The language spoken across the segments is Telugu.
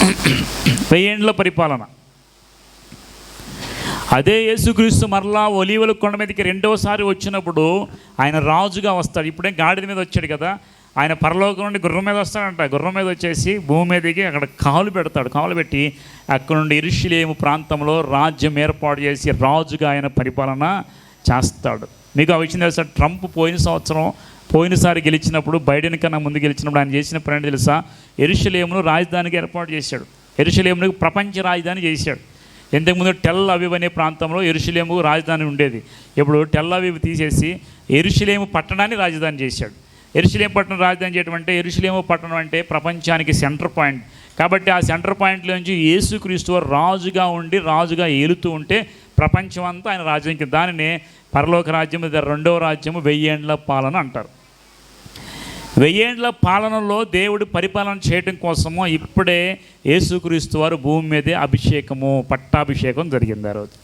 1000 ఏండ్ల పరిపాలన. అదే యేసుక్రీస్తు మరలా ఒలీవల కొండ మీదకి రెండవసారి వచ్చినప్పుడు ఆయన రాజుగా వస్తాడు. ఇప్పుడే గాడిద మీద వచ్చాడు కదా, ఆయన పరలోకం నుండి గుర్రం మీద వస్తాడంట. గుర్రం మీద వచ్చేసి భూమి మీదకి అక్కడ కాలు పెడతాడు. కాలు పెట్టి అక్కడ నుండి యెరూషలేము ప్రాంతంలో రాజ్యం ఏర్పాటు చేసి రాజుగా ఆయన పరిపాలన చేస్తాడు. మీకు ఆ విషయం తెలుసా? ట్రంప్ పోయినసారి గెలిచినప్పుడు, బైడెన్ కన్నా ముందు గెలిచినప్పుడు ఆయన చేసిన పని తెలుసా? యెరూషలేమును రాజధానికి ఏర్పాటు చేశాడు. యెరూషలేమును ప్రపంచ రాజధాని చేశాడు. ఇంతకుముందు టెల్ అవీవ్ అనే ప్రాంతంలో యెరూషలేము రాజధాని ఉండేది. ఇప్పుడు టెల్ అవీవ్ తీసేసి యెరూషలేము పట్టణాన్ని రాజధాని చేశాడు. యెరూషలేము పట్టణం రాజధాని చేయడం అంటే, యెరూషలేము పట్టణం అంటే ప్రపంచానికి సెంటర్ పాయింట్. కాబట్టి ఆ సెంటర్ పాయింట్లో నుంచి యేసుక్రీస్తు రాజుగా ఉండి రాజుగా ఏలుతూ ఉంటే ప్రపంచం అంతా ఆయన రాజ్యం. దానినే పరలోక రాజ్యం, రెండవ రాజ్యము 1000 ఏండ్ల పాలన అంటారు. 1000 ఏండ్ల పాలనలో దేవుడు పరిపాలన చేయడం కోసము ఇప్పుడే యేసుక్రీస్తు వారు భూమి మీదే పట్టాభిషేకం జరిగింది. ఆ రోజు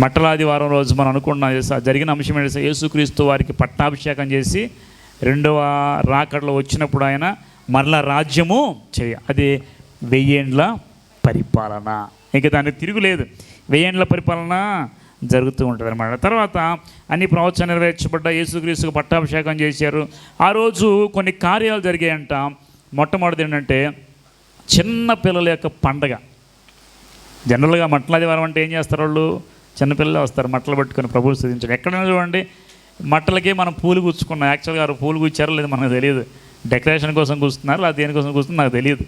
మట్టలాదివారం రోజు మనం అనుకున్నాం జరిగిన అంశం ఏంటంటే, యేసుక్రీస్తు వారికి పట్టాభిషేకం చేసి రెండవ రాకడలో వచ్చినప్పుడు ఆయన మరలా రాజ్యము అది 1000 ఏండ్ల పరిపాలన. ఇంకా దానికి తిరుగులేదు. 1000 ఏండ్ల పరిపాలన జరుగుతూ ఉంటుంది అన్నమాట. తర్వాత అన్ని ప్రవచనాలు నెరవేర్చబడ్డ, యేసుక్రీస్తుకు పట్టాభిషేకం చేశారు. ఆ రోజు కొన్ని కార్యాలు జరిగాయంట. మొట్టమొదటిది ఏంటంటే చిన్న పిల్లల యొక్క పండగ. జనరల్గా మట్టలాదివారం అంటే ఏం చేస్తారు? వాళ్ళు చిన్నపిల్లలు వస్తారు మట్టలు పట్టుకొని ప్రభువుని స్తుతించడం. ఎక్కడైనా చూడండి, మట్టలకి మనం పూలు గుచ్చుకున్నాం. యాక్చువల్గా పూలు గుచ్చారో లేదు మనకు తెలియదు. డెకరేషన్ కోసం కూస్తున్నారు, లేదా దేనికోసం కూస్తున్నారు నాకు తెలియదు.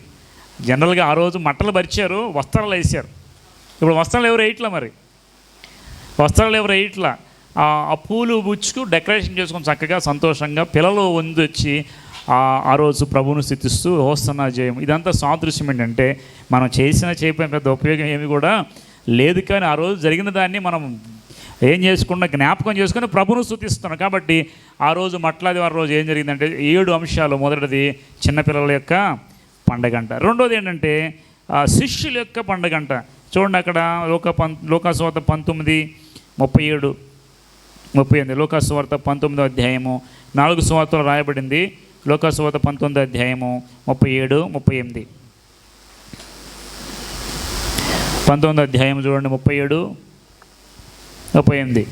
జనరల్గా ఆ రోజు మట్టలు పరిచారు, వస్త్రాలు వేసారు. ఇప్పుడు వస్త్రాలు ఎవరు వేయట్లా, ఆ పూలు బుచ్చుకు డెకరేషన్ చేసుకొని చక్కగా సంతోషంగా పిల్లలు వచ్చి ఆ రోజు ప్రభువును స్తుతిస్తూ హోసన్నా జయం. ఇదంతా సాదృశ్యం ఏంటంటే, మనం చేయకపోయిన పెద్ద ఉపయోగం ఏమి కూడా లేదు. కానీ ఆ రోజు జరిగిన దాన్ని మనం ఏం చేసుకున్నా జ్ఞాపకం చేసుకుని ప్రభువును స్తుతిస్తున్నాం. కాబట్టి ఆ రోజు మట్టలాదివారం రోజు ఏం జరిగిందంటే 7 అంశాలు. మొదటిది చిన్నపిల్లల యొక్క పండగ అంట. రెండోది ఏంటంటే శిష్యుల యొక్క పండగ అంట. చూడండి అక్కడ లోకాసువార్త 19:37-38. లోకాసువార్త 19వ అధ్యాయము 4 సువార్తలు రాయబడింది. లోకాసువార్త 19వ అధ్యాయము 37-38. 19వ అధ్యాయం చూడండి 37-38.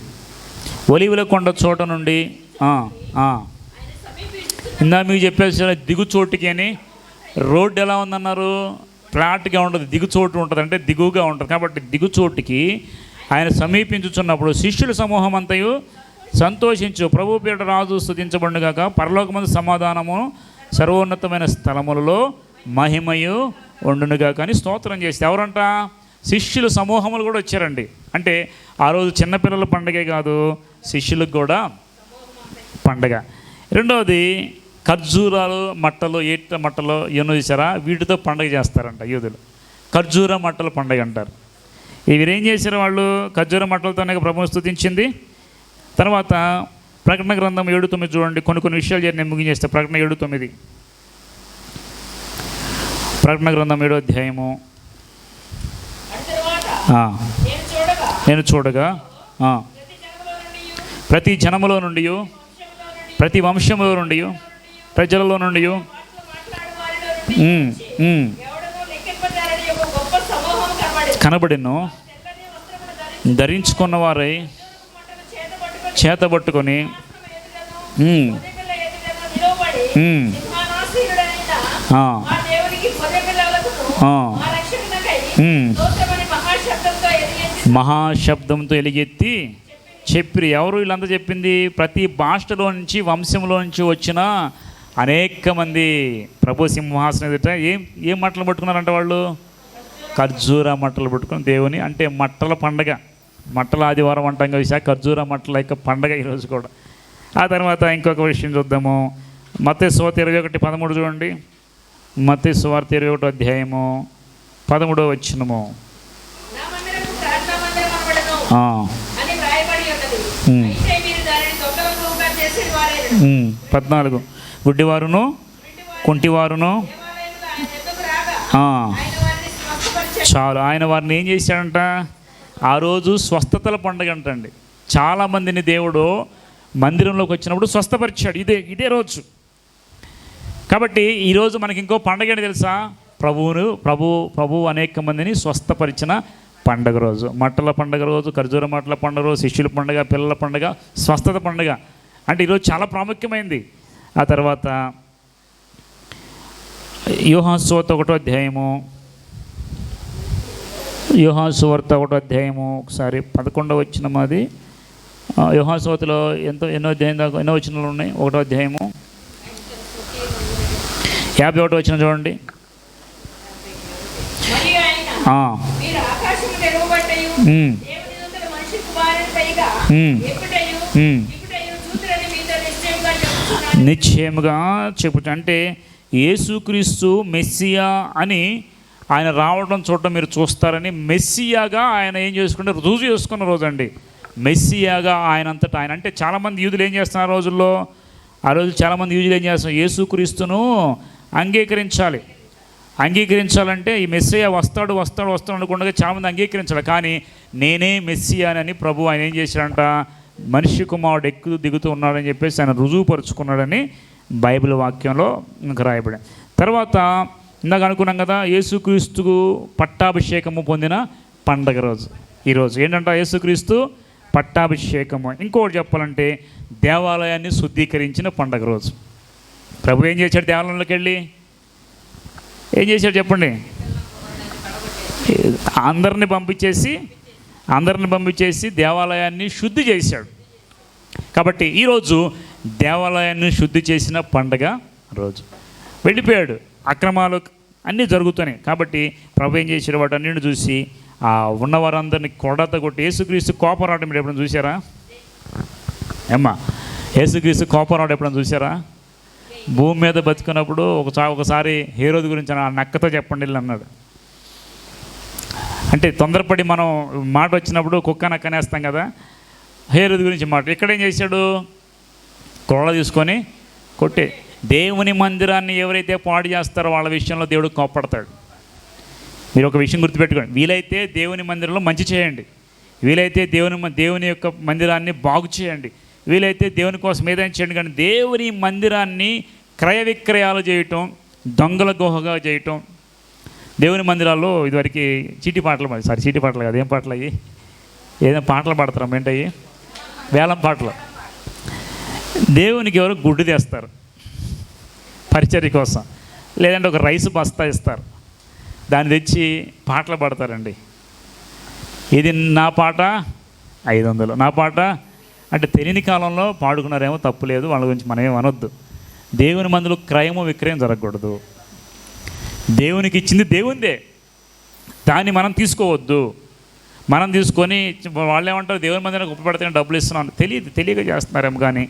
ఒలీవల కొండ చోట నుండి ఇందా మీకు చెప్పేసి దిగుచోటుకి అని రోడ్డు ఎలా ఉందన్నారు? ఫ్లాట్గా ఉండదు, దిగుచోటు ఉంటుంది, అంటే దిగువగా ఉంటుంది. కాబట్టి దిగుచోటుకి ఆయన సమీపించుచున్నప్పుడు శిష్యుల సమూహం అంతయు సంతోషించు, ప్రభు పేరిట రాజు స్తుతించబడుగాక, పరలోకమందు సమాధానము, సర్వోన్నతమైన స్థలములలో మహిమయు ఉండునుగాక అని స్తోత్రం చేస్తే ఎవరంట? శిష్యుల సమూహములు కూడా వచ్చారండి. అంటే ఆ రోజు చిన్నపిల్లల పండగే కాదు, శిష్యులకు కూడా పండగ. రెండవది ఖర్జూరాలు మట్టలు, ఏట మట్టలు ఎన్నో చూసారా, వీటితో పండగ చేస్తారంట యూదులు. ఖర్జూర మట్టల పండగ అంటారు. వీరేం చేశారు? వాళ్ళు ఖర్జూర మట్టలతోనే ప్రభువును స్తుతించింది. తర్వాత ప్రకటన గ్రంథం 7:9 చూడండి. కొన్ని విషయాలు నేను ముగించేస్తే ప్రకటన 7:9. ప్రకటన గ్రంథం 7వ అధ్యాయము. నేను చూడగా ప్రతి జనములో నుండి, ప్రతి వంశములో నుండి, ప్రజలలో నుండి కనబడిను. ధరించుకున్న వారై చేతబట్టుకొని మహాశబ్దంతో ఎలుగెత్తి చెప్పిరి. ఎవరు వీళ్ళంతా చెప్పింది? ప్రతి భాషలో నుంచి, వంశంలో నుంచి వచ్చిన అనేక మంది ప్రభు సింహాసనం ఎదుట ఏం మట్టలు పట్టుకున్నారంట వాళ్ళు? ఖర్జూర మట్టలు పట్టుకుని దేవుని, అంటే మట్టల పండగ, మట్టల ఆదివారం అంటాం కదా, ఖర్జూర మట్టల యొక్క పండగ ఈరోజు కూడా. ఆ తర్వాత ఇంకొక విషయం చూద్దాము. మత్తయి సువార్త 21:13 చూడండి. మత్తయి సువార్త 21వ అధ్యాయము 13వ వచనము. 14 గుడ్డివారును కుంటివారును చాలు ఆయన వారిని ఏం చేశాడంట? ఆ రోజు స్వస్థతల పండుగ అంటండి. చాలామందిని దేవుడు మందిరంలోకి వచ్చినప్పుడు స్వస్థపరిచాడు ఇదే రోజు. కాబట్టి ఈరోజు మనకి ఇంకో పండుగ ఏంటి తెలుసా? ప్రభువు అనేక మందిని స్వస్థపరిచిన పండగ రోజు. మట్టల పండగ రోజు, ఖర్జూర మట్టల పండగ రోజు, శిష్యుల పండగ, పిల్లల పండగ, స్వస్థత పండగ. అంటే ఈరోజు చాలా ప్రాముఖ్యమైంది. ఆ తర్వాత యోహాను సువార్త 1వ అధ్యాయము, యోహాను సువార్త 1వ అధ్యాయము ఒకసారి 11వ వచనం. అది యోహాను సువార్తలో ఎన్నో అధ్యాయం దాకా ఎన్నో వచనాలు ఉన్నాయి. 1వ అధ్యాయము 51వ వచనం చూడండి. నిశ్చయముగా చెప్పుట అంటే యేసుక్రీస్తు మెస్సియా అని ఆయన రావడం చూడటం మీరు చూస్తారని, మెస్సియాగా ఆయన ఏం చేసుకుంటే రుజువు చేసుకున్న రోజు అండి. మెస్సియాగా ఆయన అంతటా ఆయన. అంటే చాలామంది యూదులు ఏం చేస్తున్నారు ఆ రోజుల్లో, ఆ రోజు చాలామంది యూదులు ఏం చేస్తున్నారు, యేసుక్రీస్తును అంగీకరించాలంటే ఈ మెస్సియా వస్తాడు అనుకుండగా చాలామంది అంగీకరించాలి. కానీ నేనే మెస్సియానని ప్రభు ఆయన ఏం చేశాడంట, మనిషి కుమారుడు దిగుతూ ఉన్నాడని చెప్పేసి ఆయన రుజువుపరుచుకున్నాడని బైబిల్ వాక్యంలో ఇంకా రాయబడి. తర్వాత ఇందాక అనుకున్నాం కదా, యేసుక్రీస్తుకు పట్టాభిషేకము పొందిన పండగ రోజు ఈరోజు. ఏంటంటే యేసుక్రీస్తు పట్టాభిషేకము. ఇంకోటి చెప్పాలంటే దేవాలయాన్ని శుద్ధీకరించిన పండగ రోజు. ప్రభు ఏం చేశాడు, దేవాలయంలోకి వెళ్ళి ఏం చేశాడు చెప్పండి, అందరిని పంపించేసి దేవాలయాన్ని శుద్ధి చేశాడు. కాబట్టి ఈరోజు దేవాలయాన్ని శుద్ధి చేసిన పండగ రోజు. వెళ్ళిపోయాడు, అక్రమాలు అన్నీ జరుగుతున్నాయి. కాబట్టి ప్రభు ఏం చేశాడు, వాటి అన్నింటిని చూసి ఆ ఉన్నవారందరినీ కొడత కొట్టి, యేసుక్రీస్తు కోపం రావడం మీరు ఎప్పుడైనా చూసారా ఏమ్మా? యేసుక్రీస్తు కోపం రావడం ఎప్పుడైనా చూసారా? భూమి మీద బతుకున్నప్పుడు ఒకసారి హేరోదు గురించి ఆ నక్కతో చెప్పండి అన్నాడు. అంటే తొందరపడి మనం మాట వచ్చినప్పుడు కుక్క నక్కనేస్తాం కదా, హేరోదు గురించి మాట. ఇక్కడేం చేశాడు, కొరడ తీసుకొని కొట్టే. దేవుని మందిరాన్ని ఎవరైతే పాడు చేస్తారో వాళ్ళ విషయంలో దేవుడు కోప్పడతాడు. మీరు ఒక విషయం గుర్తుపెట్టుకోండి, వీలైతే దేవుని మందిరంలో మంచి చేయండి, వీలైతే దేవుని యొక్క మందిరాన్ని బాగు చేయండి, వీలైతే దేవుని కోసం ఏదైనా చేయండి. కానీ దేవుని మందిరాన్ని క్రయ విక్రయాలు చేయటం, దొంగల గుహగా చేయటం. దేవుని మందిరాల్లో ఇదివరకు చీటీ పాటలు కాదు, ఏం పాటలు అయ్యి, ఏదైనా పాటలు పాడతారు ఏంటయ్యి, వేలం పాటలు. దేవునికి ఎవరు గుడ్డు తెస్తారు పరిచర్య కోసం, లేదంటే ఒక రైసు బస్తా ఇస్తారు, దాన్ని తెచ్చి పాటలు పాడతారండి. ఇది నా పాట 500, నా పాట అంటే తెలియని కాలంలో పాడుకున్నారేమో తప్పు లేదు, వాళ్ళ గురించి మనం ఏం అనొద్దు. దేవుని మందులో క్రయము విక్రయం జరగకూడదు. దేవునికి ఇచ్చింది దేవుందే, దాన్ని మనం తీసుకోవద్దు. మనం తీసుకొని వాళ్ళు ఏమంటారు, దేవుని మందిరానికి ఉపయోగపడితే డబ్బులు ఇస్తున్నాను, తెలియక చేస్తున్నారేమో. కానీ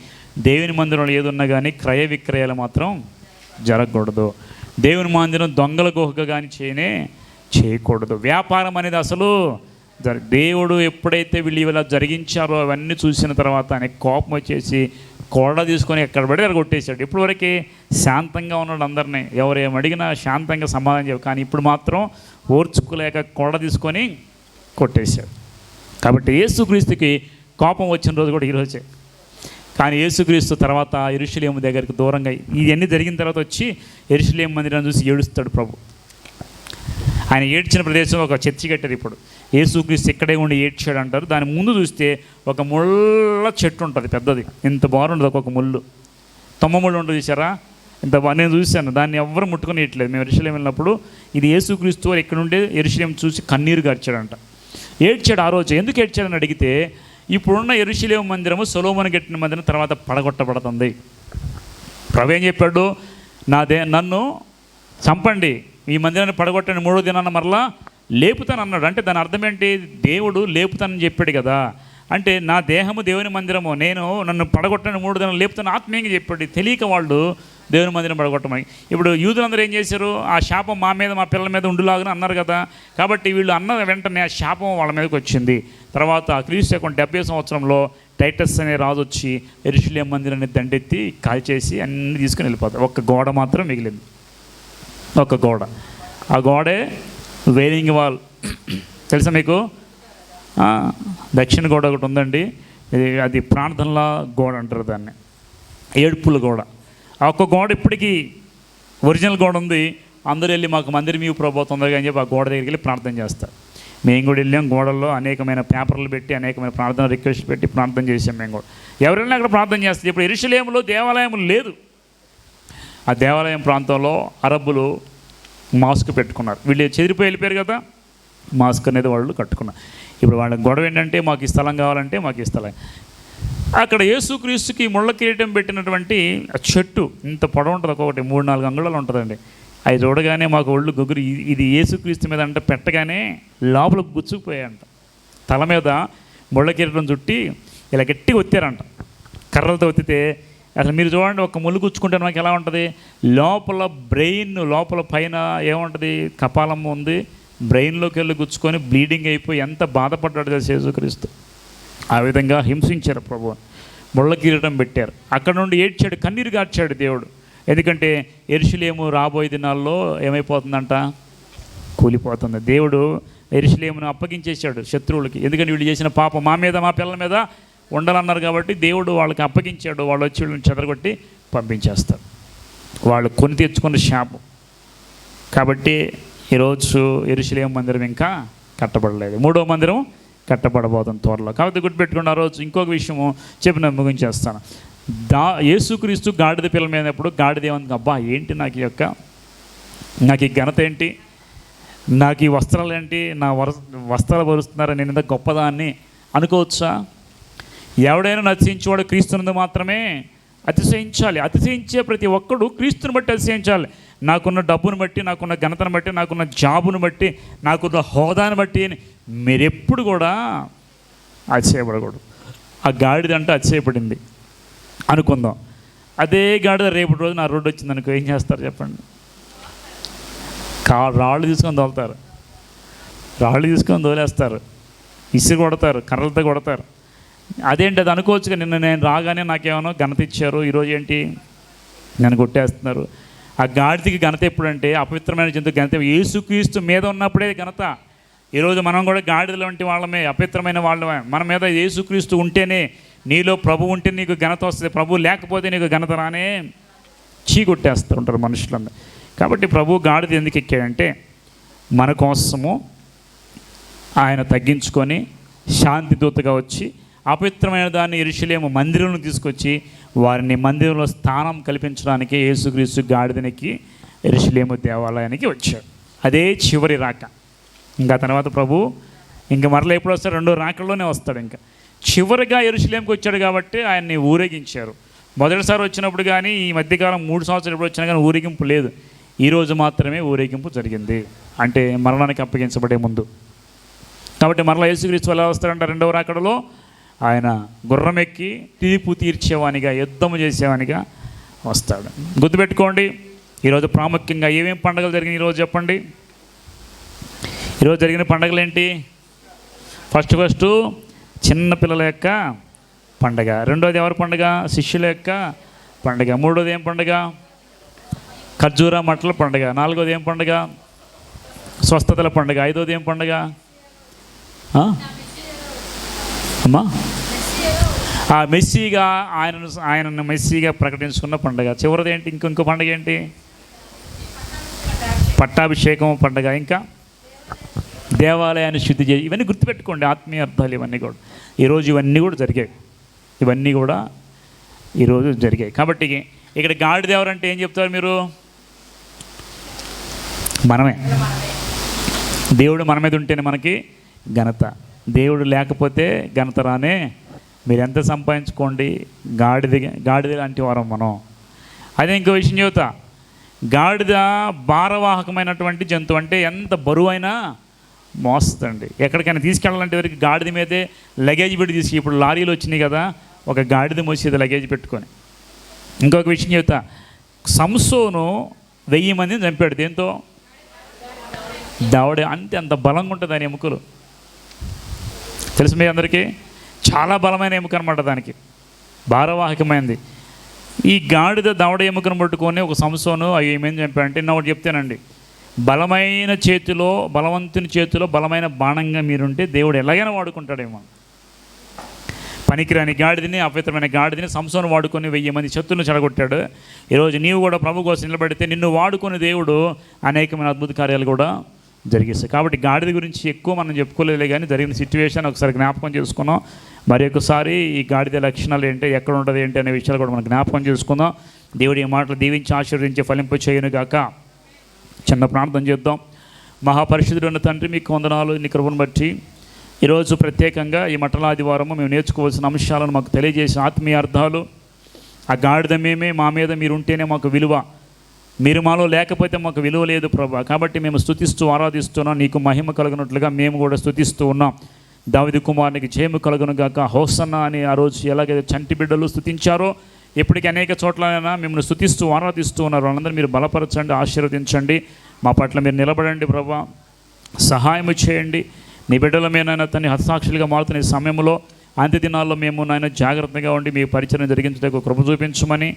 దేవుని మందిరంలో ఏదున్నా కానీ క్రయ విక్రయాలు మాత్రం జరగకూడదు. దేవుని మందిరం దొంగల గుహగా కానీ చేయకూడదు. వ్యాపారం అనేది అసలు దేవుడు ఎప్పుడైతే వీళ్ళు ఇలా జరిగించారో అవన్నీ చూసిన తర్వాత ఆయనకి కోపం వచ్చేసి కోడ తీసుకొని ఎక్కడ పడి అక్కడ కొట్టేశాడు. ఇప్పటివరకు శాంతంగా ఉన్నాడు, అందరినీ ఎవరేం అడిగినా శాంతంగా సమాధానం చెప్పు. కానీ ఇప్పుడు మాత్రం ఓర్చుకోలేక కోడ తీసుకొని కొట్టేశాడు. కాబట్టి యేసుక్రీస్తుకి కోపం వచ్చిన రోజు కూడా ఈరోజే. కానీ యేసుక్రీస్తు తర్వాత యెరూషలేము దగ్గరికి దూరంగా ఇవన్నీ జరిగిన తర్వాత వచ్చి యెరూషలేము మందిరాన్ని చూసి ఏడుస్తాడు ప్రభు. ఆయన ఏడ్చిన ప్రదేశం ఒక చర్చి కట్టారు. ఇప్పుడు యేసుక్రీస్తు ఇక్కడే ఉండి ఏడ్చాడు అంటారు. దాని ముందు చూస్తే ఒక ముళ్ళ చెట్టు ఉంటుంది, పెద్దది, ఇంత బాగుంటుంది, ఒక్కొక్క ముళ్ళు, తొమ్మ ముళ్ళు ఉంటుంది చూసారా, ఇంత నేను చూశాను. దాన్ని ఎవ్వరు ముట్టుకొని ఇట్లేదు. మేము యెరూషలేము వెళ్ళినప్పుడు ఇది యేసుక్రీస్తు వారు ఇక్కడ నుండి యెరూషలేము చూసి కన్నీరు గార్చాడంట. ఏడ్చాడు ఆ రోజు. ఎందుకు ఏడ్చాడని అడిగితే, ఇప్పుడున్న యెరూషలేము మందిరము సొలొమోను కట్టిన మందిరం తర్వాత పడగొట్టబడుతుంది. ప్రభు ఏం చెప్పాడు, నన్ను చంపండి, ఈ మందిరాన్ని పడగొట్టండి, 3వ దినాన మరలా లేపుతాను అన్నాడు. అంటే దాని అర్థం ఏంటి, దేవుడు లేపుతానని చెప్పాడు కదా. అంటే నా దేహము దేవుని మందిరము, నన్ను పడగొట్టని 3 దినాలు లేపుతాను ఆత్మీయంగా చెప్పాడు. తెలియక వాళ్ళు దేవుని మందిరం పడగొట్టమని. ఇప్పుడు యూదులందరూ ఏం చేశారు, ఆ శాపం మా మీద మా పిల్లల మీద ఉండులాగా అన్నారు కదా. కాబట్టి వీళ్ళు అన్న వెంటనే ఆ శాపం వాళ్ళ మీదకి వచ్చింది. తర్వాత క్రీస్తు 70 సంవత్సరంలో టైటస్ అనే రాజు వచ్చి యెరూషలేము మందిరాన్ని దండెత్తి కాల్చేసి అన్నీ తీసుకుని వెళ్ళిపోతారు. ఒక్క గోడ మాత్రం మిగిలింది, ఒక గోడ. ఆ గోడే వేలింగ్ వాల్. తెలుసా మీకు, దక్షిణ గోడ ఒకటి ఉందండి, అది ప్రార్థనల గోడ అంటారు దాన్ని, ఏడుపుల గోడ. ఆ ఒక్క గోడ ఇప్పటికీ ఒరిజినల్ గోడ ఉంది, అందరూ వెళ్ళి మాకు మందిరం ఇవ్వు ప్రభు తొందరగా అని చెప్పి ఆ గోడ దగ్గరికి వెళ్ళి ప్రార్థన చేస్తారు. మేము కూడా వెళ్ళాం, గోడల్లో అనేకమైన పేపర్లు పెట్టి అనేకమైన ప్రార్థన రిక్వెస్ట్ పెట్టి ప్రార్థన చేసాం. మేము కూడా ఎవరైనా అక్కడ ప్రార్థన చేస్తారు. ఇప్పుడు యెరూషలేములో దేవాలయం లేదు. ఆ దేవాలయం ప్రాంతంలో అరబ్బులు మాస్క్ పెట్టుకున్నారు. వీళ్ళు చెదిరిపోయి వెళ్ళిపోయారు కదా, మాస్క్ అనేది వాళ్ళు కట్టుకున్నారు. ఇప్పుడు వాళ్ళ గొడవ ఏంటంటే మాకు ఈ స్థలం కావాలంటే మాకు ఈ స్థలం. అక్కడ యేసుక్రీస్తుకి ముళ్ళ కిరీటం పెట్టినటువంటి ఆ చెట్టు ఇంత పొడవు ఉంటుంది, ఒక్కొక్కటి 3-4 అంగుళాలు ఉంటుందండి. అది చూడగానే మాకు ఒళ్ళు గుగ్గురు. ఇది యేసుక్రీస్తు మీద అంటే పెట్టగానే లోపల గుచ్చుకుపోయాయంట. తల మీద ముళ్ళ కిరీటం చుట్టి ఇలా గట్టిగా ఒత్తారంట, కర్రలతో ఒత్తితే అసలు మీరు చూడండి, ఒక ముళ్ళు గుచ్చుకుంటే మనకి ఎలా ఉంటుంది, లోపల బ్రెయిన్ లోపల పైన ఏముంటుంది, కపాలం ఉంది, బ్రెయిన్లోకి వెళ్ళి గుచ్చుకొని బ్లీడింగ్ అయిపోయి ఎంత బాధపడ్డాడు తెలుసు యేసుక్రీస్తు. ఆ విధంగా హింసించారు ప్రభువు. ముళ్ళ కిరీటం పెట్టారు. అక్కడ నుండి ఏడ్చాడు, కన్నీరు గార్చాడు దేవుడు. ఎందుకంటే యెరూషలేము రాబోయే దినాల్లో ఏమైపోతుందంట, కూలిపోతుంది. దేవుడు యెరూషలేమును అప్పగించేశాడు శత్రువులకి. ఎందుకంటే వీళ్ళు చేసిన పాపం మా మీద మా పిల్లల మీద ఉండాలన్నారు కాబట్టి దేవుడు వాళ్ళకి అప్పగించాడు. వాళ్ళు వచ్చి వీళ్ళని చెదరగొట్టి పంపించేస్తారు. వాళ్ళు కొని తెచ్చుకున్న శాపం. కాబట్టి ఈరోజు యెరూషలేము మందిరం ఇంకా కట్టబడలేదు. 3వ మందిరం కట్టబడబోతుంది త్వరలో. కాబట్టి గుర్తుపెట్టుకున్న ఆ రోజు ఇంకొక విషయము చెప్పి నేను ముగించేస్తాను. యేసుక్రీస్తు గాడిద పిల్ల మీదప్పుడు గాడిద ఏమంది, అబ్బా ఏంటి నాకు ఈ ఘనత ఏంటి, నాకు ఈ వస్త్రాలు ఏంటి, నా వస్త్రాలు పరుస్తున్నారని నేను ఇంత గొప్పదాన్ని అనుకోవచ్చా? ఎవడైనా నశించేవాడు క్రీస్తునందు మాత్రమే అతిశయించాలి. అతిశయించే ప్రతి ఒక్కడు క్రీస్తుని బట్టి అతిశయించాలి. నాకున్న డబ్బును బట్టి, నాకున్న ఘనతను బట్టి, నాకున్న జాబును బట్టి, నాకున్న హోదాను బట్టి మీరెప్పుడు కూడా అతిశయపడకూడదు. ఆ గాడిద అంటే అతిశయపడింది అనుకుందాం. అదే గాడిద రేపటి రోజు నా రోడ్డు వచ్చింది అనుకో, ఏం చేస్తారు చెప్పండి? రాళ్ళు తీసుకొని తోలుతారు, రాళ్ళు తీసుకొని తోలేస్తారు, ఇసురు కొడతారు, కర్రలతో కొడతారు. అదేంటి అది అనుకోవచ్చుగా, నిన్న నేను రాగానే నాకేమో ఘనత ఇచ్చారు, ఈరోజు ఏంటి నన్ను కొట్టేస్తున్నారు. ఆ గాడిదకి ఘనత ఎప్పుడంటే, అపవిత్రమైన జంతువు ఘనత యేసుక్రీస్తు మీద ఉన్నప్పుడే ఘనత. ఈరోజు మనం కూడా గాడిదల వంటి వాళ్ళమే, అపవిత్రమైన వాళ్ళమే. మన మీద యేసుక్రీస్తు ఉంటేనే, నీలో ప్రభు ఉంటే నీకు ఘనత వస్తుంది, ప్రభు లేకపోతే నీకు ఘనత రానే చీకొట్టేస్తూ ఉంటారు మనుషులందరూ. కాబట్టి ప్రభు గాడిద ఎందుకు ఎక్కాడంటే, మన కోసము ఆయన తగ్గించుకొని శాంతి దూతగా వచ్చి అపవిత్రమైన దాన్ని యెరూషలేము మందిరంలో తీసుకొచ్చి వారిని మందిరంలో స్థానం కల్పించడానికి యేసుక్రీస్తు గాడిదనికి యెరూషలేము దేవాలయానికి వచ్చాడు. అదే చివరి రాక. ఇంకా తర్వాత ప్రభు ఇంకా మరలా ఎప్పుడు వస్తాడు? 2వ రాకల్లోనే వస్తాడు. ఇంకా చివరిగా యెరూషలేముకి వచ్చాడు కాబట్టి ఆయన్ని ఊరేగించారు. మొదటిసారి వచ్చినప్పుడు కానీ, ఈ మధ్యకాలం 3 సంవత్సరాలు ఎప్పుడు వచ్చినా కానీ ఊరేగింపు లేదు. ఈరోజు మాత్రమే ఊరేగింపు జరిగింది, అంటే మరణానికి అప్పగించబడే ముందు. కాబట్టి మరలా యేసుక్రీస్తు ఎలా వస్తాడంట? 2వ రాకడలో ఆయన గుర్రం ఎక్కి తీర్పు తీర్చేవానిగా, యుద్ధము చేసేవానిగా వస్తాడు. గుర్తుపెట్టుకోండి. ఈరోజు ప్రాముఖ్యంగా ఏమేమి పండుగలు జరిగినాయి ఈరోజు చెప్పండి? ఈరోజు జరిగిన పండుగలు ఏంటి? ఫస్ట్ చిన్నపిల్లల యొక్క పండుగ. 2వది ఎవరి పండుగ? శిష్యుల యొక్క పండుగ. 3వది ఏం పండుగ? ఖర్జూర మట్టల పండుగ. 4వది ఏం పండుగ? స్వస్థతల పండుగ. 5వది ఏం పండుగ అమ్మా? ఆ మెస్సీగా ఆయనను మెస్సీగా ప్రకటించుకున్న పండుగ. చివరిది ఏంటి? ఇంకో పండుగ ఏంటి? పట్టాభిషేకం పండుగ. ఇంకా దేవాలయాన్ని శుద్ధి చేసి, ఇవన్నీ గుర్తుపెట్టుకోండి, ఆత్మీయ అర్థాలు ఇవన్నీ కూడా. ఈరోజు ఇవన్నీ కూడా జరిగాయి. ఇవన్నీ కూడా ఈరోజు జరిగాయి. కాబట్టి ఇక్కడ గాడిద ఎవరంటే ఏం చెప్తారు మీరు? మనమే. దేవుడు మన మీద ఉంటేనే మనకి ఘనత. దేవుడు లేకపోతే ఘనత రానే. మీరు ఎంత సంపాదించుకోండి, గాడిద లాంటి వారం మనం. అదే ఇంకో విషయం చెబుతా. గాడిద భారవాహకమైనటువంటి జంతువు. అంటే ఎంత బరువైనా మోస్తుందండి. ఎక్కడికైనా తీసుకెళ్ళాలంటే వరకు గాడిద మీదే లగేజ్ పెట్టి తీసుకు. ఇప్పుడు లారీలు వచ్చినాయి కదా, ఒక గాడిద మోసేది లగేజ్ పెట్టుకొని. ఇంకొక విషయం చెబుతా. సంసోను 1000 మందిని చంపాడు. దేంతో? దవడ. అంత బలంగా ఉంటుంది దాని ఎముకలు. తెలుసు మీ అందరికీ? చాలా బలమైన ఎముక అనమాట దానికి, భారవాహకమైనది. ఈ గాడిద దవడ ఎముకను పట్టుకొని ఒక సంసోను ఏమేమి చంపాడంటే, నేను ఒకటి చెప్తానండి. బలవంతుని చేతిలో బలమైన బాణంగా మీరుంటే దేవుడు ఎలాగైనా వాడుకుంటాడేమో. పనికిరాని గాడిదని, అపవిత్రమైన గాడిదని సంసోను వాడుకొని 1000 మంది శత్రువులను చెడగొట్టాడు. ఈరోజు నీవు కూడా ప్రభు కోసం నిలబడితే నిన్ను వాడుకొని దేవుడు అనేకమైన అద్భుత కార్యాలు కూడా జరిగిస్తాయి. కాబట్టి గాడిద గురించి ఎక్కువ మనం చెప్పుకోలేదు, కానీ జరిగిన సిచ్యువేషన్ ఒకసారి జ్ఞాపకం చేసుకున్నాం. మరి ఒకసారి ఈ గాడిద లక్షణాలు ఏంటి, ఎక్కడ ఉంటుంది ఏంటి అనే విషయాలు కూడా మనం జ్ఞాపకం చేసుకుందాం. దేవుడి ఈ మాటలు దీవించి ఆశీర్వదించి ఫలింపు చేయను గాక. చిన్న ప్రార్థన చేద్దాం. మహాపరిశుద్ధుడు ఉన్న తండ్రి, మీకు వందనాలు. నీ కృపను బట్టి ఈరోజు ప్రత్యేకంగా ఈ మట్టల ఆదివారము మేము నేర్చుకోవాల్సిన అంశాలను మాకు తెలియజేసిన ఆత్మీయ అర్థాలు. ఆ గాడిద మేమే, మా మీద మీరు ఉంటేనే మాకు విలువ, మీరు మాలో లేకపోతే మాకు విలువ లేదు ప్రభా. కాబట్టి మేము స్తుతిస్తూ ఆరాధిస్తున్నాం. నీకు మహిమ కలుగునట్లుగా మేము కూడా స్తుతిస్తూ ఉన్నాం. దావీదు కుమారునికి జయము కలుగును గాక. హోసన్నా అని ఆ రోజు ఎలాగైతే చంటి బిడ్డలు స్తుతించారో, ఇప్పటికీ అనేక చోట్లైనా మిమ్మల్ని స్తుతిస్తూ ఆరాధిస్తూ ఉన్నారు. వాళ్ళందరూ మీరు బలపరచండి, ఆశీర్వదించండి. మా పట్ల మీరు నిలబడండి ప్రభా, సహాయము చేయండి. నీ బిడ్డల మీదైనా తన హస్తాక్షులుగా మారుతున్న ఈ సమయంలో, అంత్య దినాల్లో మేము నాయన జాగ్రత్తగా ఉండి మీ పరిచయం జరిగించడానికి కృప చూపించమని,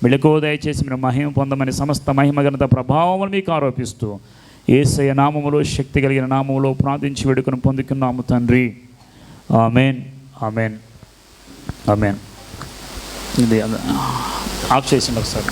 మెళుకువ దయచేసి మీరు మహిమ పొందమని, సమస్త మహిమ ఘనత ప్రభావం మీకు ఆరోపిస్తూ యేసయ్య నామములో, శక్తి కలిగిన నామములో ప్రార్థించి వేడుకొని పొందుకున్నాము తండ్రి. Amen, amen, amen. ఇది ఆఫ్ చేసింది ఒకసారి.